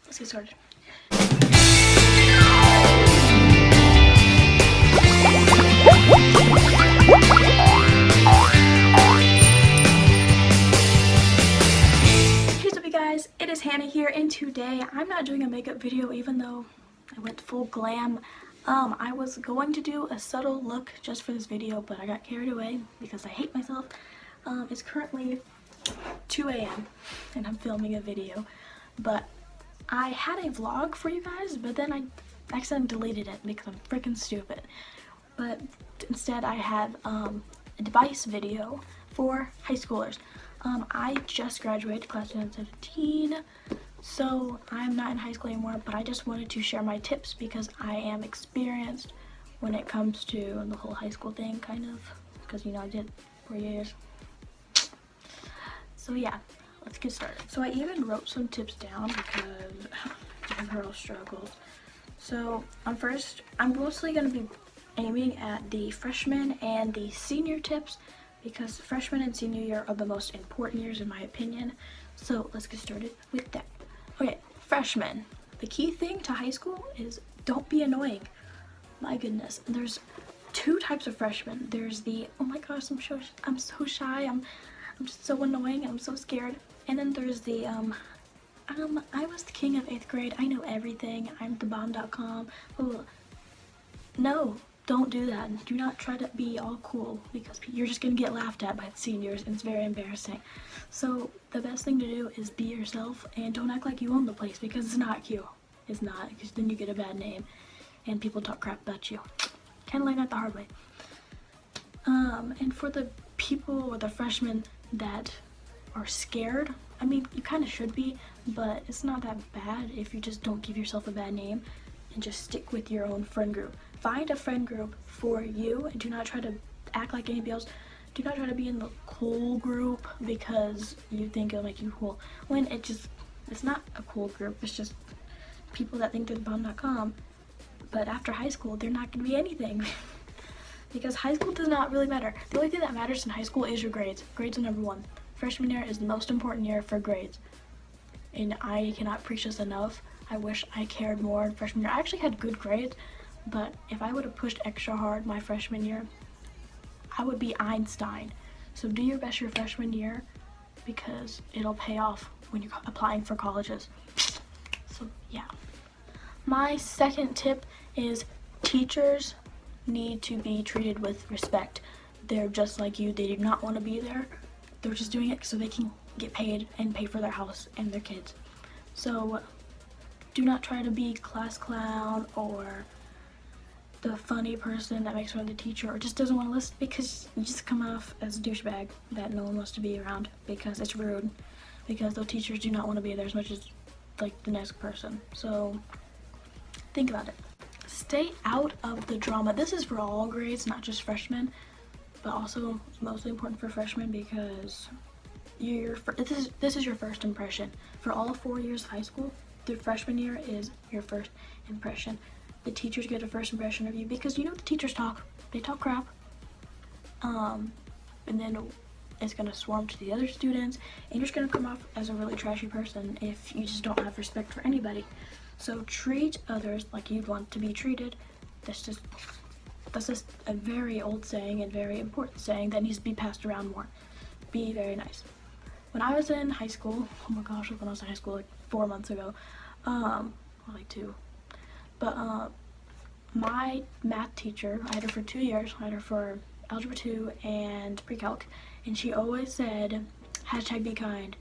let's get started. What's up, you guys? It is Hannah here, and today I'm not doing a makeup video even though I went full glam. I was going to do a subtle look just for this video, but I got carried away because I hate myself. It's currently 2 a.m. and I'm filming a video, but I had a vlog for you guys, but then I accidentally deleted it because I'm freaking stupid. But instead I have a advice video for high schoolers. I just graduated class of 2017, so I'm not in high school anymore, but I just wanted to share my tips because I am experienced when it comes to the whole high school thing, kind of, because you know I did 4 years. So yeah, let's get started. So I even wrote some tips down because different girl struggles. So first, I'm mostly going to be aiming at the freshman and the senior tips because freshman and senior year are the most important years in my opinion. So let's get started with that. Okay, freshmen. The key thing to high school is don't be annoying. My goodness, there's two types of freshmen. There's the, oh my gosh, I'm so shy, I'm just so annoying, I'm so scared. And then there's the I was the king of 8th grade, I know everything, I'm the bomb.com. No, don't do that. Do not try to be all cool because you're just gonna get laughed at by the seniors and it's very embarrassing. So the best thing to do is be yourself and don't act like you own the place because it's not cute. It's not, because then you get a bad name and people talk crap about you. Kind of learn that the hard way. And for the people or the freshmen that are scared, I mean, you kind of should be, but it's not that bad if you just don't give yourself a bad name and just stick with your own friend group. Find a friend group for you and do not try to act like anybody else. Do not try to be in the cool group because you think it'll make you cool, when it's not a cool group. It's just people that think they're the bomb.com, but after high school they're not going to be anything. Because high school does not really matter. The only thing that matters in high school is your grades. Grades are number one. Freshman year is the most important year for grades. And I cannot preach this enough. I wish I cared more in freshman year. I actually had good grades, but if I would have pushed extra hard my freshman year, I would be Einstein. So do your best your freshman year because it'll pay off when you're applying for colleges. So yeah. My second tip is teachers need to be treated with respect. They're just like you. They do not want to be there. They're just doing it so they can get paid and pay for their house and their kids. So do not try to be class clown or the funny person that makes fun of the teacher or just doesn't want to listen, because you just come off as a douchebag that no one wants to be around because it's rude, because those teachers do not want to be there as much as like the next person. So think about it. Stay out of the drama. This is for all grades, not just freshmen, but also it's mostly important for freshmen because this is your first impression. For all 4 years of high school, the freshman year is your first impression. The teachers get a first impression of you because you know the teachers talk. They talk crap. And then it's gonna swarm to the other students and you're just gonna come off as a really trashy person if you just don't have respect for anybody. So treat others like you'd want to be treated. That's just a very old saying and very important saying that needs to be passed around more. Be very nice. When I was in high school, oh my gosh, when I was in high school like 4 months ago, or like 2, but my math teacher, I had her for 2 years. I had her for Algebra 2 and Pre-Calc, and she always said, #be kind.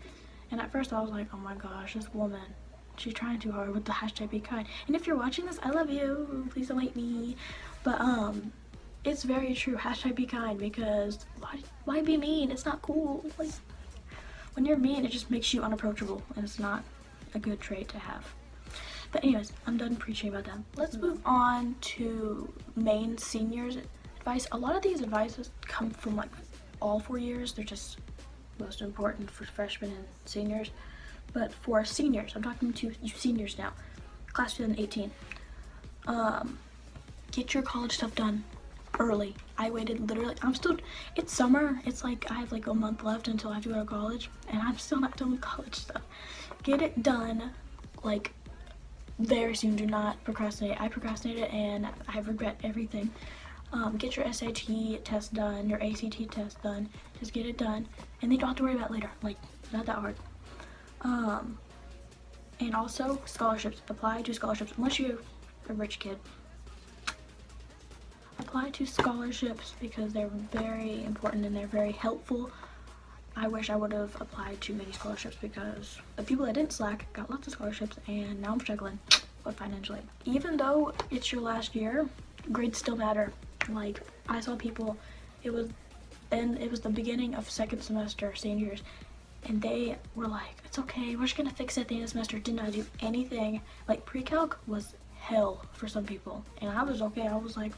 And at first I was like, oh my gosh, this woman, she's trying too hard with the #be kind. And if you're watching this, I love you. Please don't hate me. But it's very true. #be kind, because why be mean? It's not cool. Like, when you're mean, it just makes you unapproachable, and it's not a good trait to have. But anyways, I'm done preaching about that. Let's move on to main seniors advice. A lot of these advices come from like all 4 years. They're just most important for freshmen and seniors. But for seniors, I'm talking to you seniors now, class 2018. Get your college stuff done early. I waited literally, it's summer. It's like I have like a month left until I have to go to college, and I'm still not done with college stuff. Get it done like very soon. Do not procrastinate. I procrastinated and I regret everything. Get your SAT test done, your ACT test done. Just get it done, and then you don't have to worry about it later. Like, not that hard. And also scholarships. Apply to scholarships unless you're a rich kid. Apply to scholarships because they're very important and they're very helpful. I wish I would have applied to many scholarships because the people that didn't slack got lots of scholarships, and now I'm struggling financially. Even though it's your last year, grades still matter. Like, I saw people, it was the beginning of second semester, seniors, and they were like, it's okay, we're just gonna fix it at the end of the semester. Did not do anything. Like, pre-calc was hell for some people, and I was okay. I was like,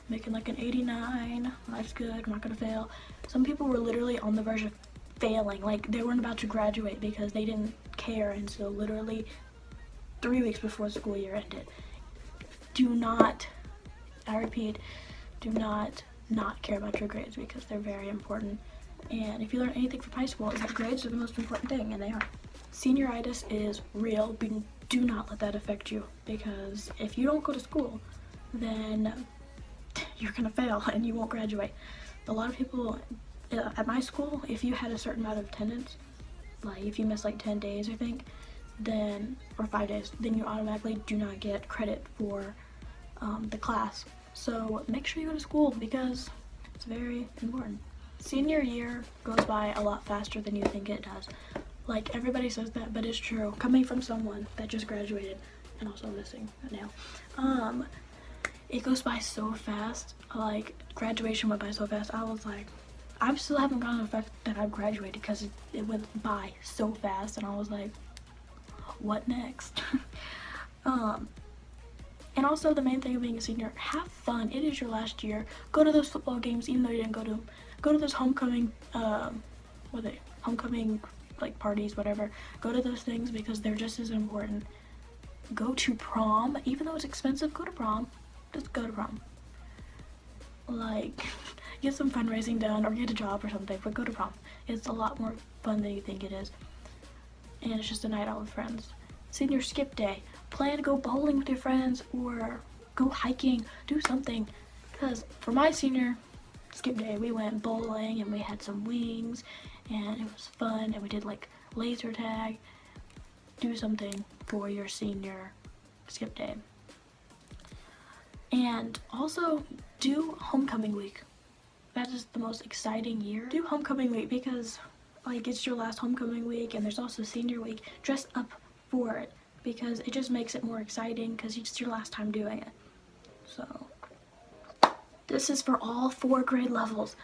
making like an 89, life's good, I'm not gonna fail. Some people were literally on the verge of failing. Like, they weren't about to graduate because they didn't care until literally 3 weeks before the school year ended. Do not, I repeat, do not care about your grades because they're very important. And if you learn anything from high school, is that grades are the most important thing, and they are. Senioritis is real. Do not let that affect you, because if you don't go to school, then you're gonna fail and you won't graduate. A lot of people at my school, if you had a certain amount of attendance, like if you missed like 10 days, I think, then, or 5 days, then you automatically do not get credit for the class. So make sure you go to school because it's very important. Senior year goes by a lot faster than you think it does. Like, everybody says that, but it's true. Coming from someone that just graduated and also missing a nail. It goes by so fast. Like, graduation went by so fast. I was like, I still haven't gotten the fact that I've graduated because it went by so fast, and I was like, what next? And also, the main thing of being a senior, have fun. It is your last year. Go to those football games, even though you didn't go to them. Go to those homecoming, homecoming, like, parties, whatever. Go to those things because they're just as important. Go to prom. Even though it's expensive, go to prom. Just go to prom. Like, get some fundraising done or get a job or something, but go to prom. It's a lot more fun than you think it is. And it's just a night out with friends. Senior skip day. Plan to go bowling with your friends or go hiking. Do something. Because for my senior skip day, we went bowling and we had some wings and it was fun, and we did like laser tag. Do something for your senior skip day. And also do homecoming week. That is the most exciting year. Do homecoming week because, like, it's your last homecoming week, and there's also senior week. Dress up for it because it just makes it more exciting because it's your last time doing it. So this is for all 4 grade levels.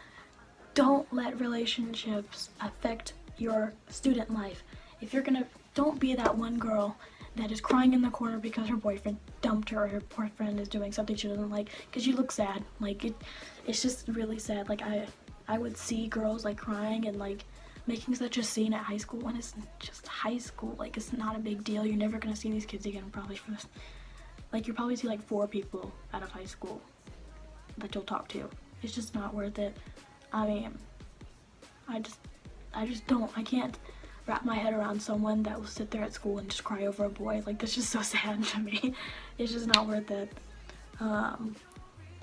Don't let relationships affect your student life. If you're gonna, don't be that one girl that is crying in the corner because her boyfriend dumped her or her boyfriend is doing something she doesn't like, because you look sad. Like, it's just really sad. Like, I would see girls like crying and like making such a scene at high school when it's just high school. Like, it's not a big deal. You're never gonna see these kids again probably for this. Like, you probably see like 4 people out of high school that you'll talk to. It's just not worth it. I mean, I just don't, I can't wrap my head around someone that will sit there at school and just cry over a boy. Like, that's just so sad to me. It's just not worth it. And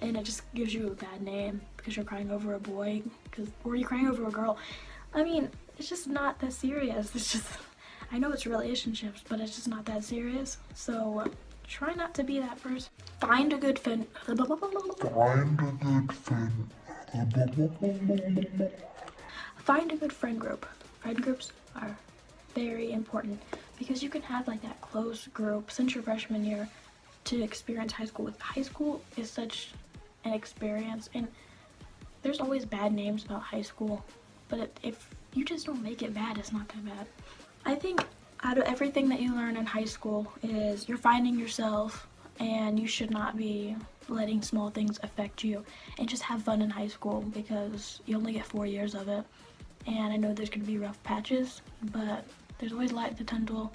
it just gives you a bad name because you're crying over a boy, or you're crying over a girl. I mean, it's just not that serious. It's just, I know it's relationships, but it's just not that serious. So try not to be that person. Find a good friend. Find a good friend group. Friend groups are very important because you can have like that close group since your freshman year to experience high school with. High school is such an experience, and there's always bad names about high school, but if you just don't make it bad, it's not that bad. I think out of everything that you learn in high school is you're finding yourself, and you should not be letting small things affect you, and just have fun in high school because you only get 4 years of it. And I know there's gonna be rough patches, but there's always light at the tunnel,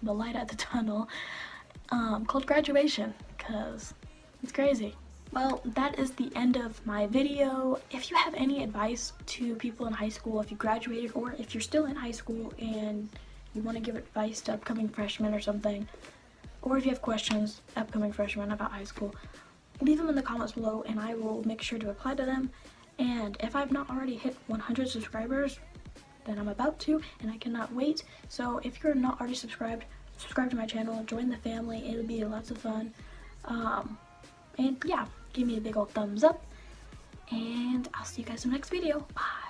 the light at the tunnel, called graduation, because it's crazy. Well, that is the end of my video. If you have any advice to people in high school, if you graduated, or if you're still in high school and you want to give advice to upcoming freshmen or something, or if you have questions, upcoming freshmen, about high school, leave them in the comments below and I will make sure to reply to them. And if I've not already hit 100 subscribers, then I'm about to, and I cannot wait. So if you're not already subscribed, subscribe to my channel, join the family, it'll be lots of fun. And yeah, give me a big old thumbs up, and I'll see you guys in the next video. Bye.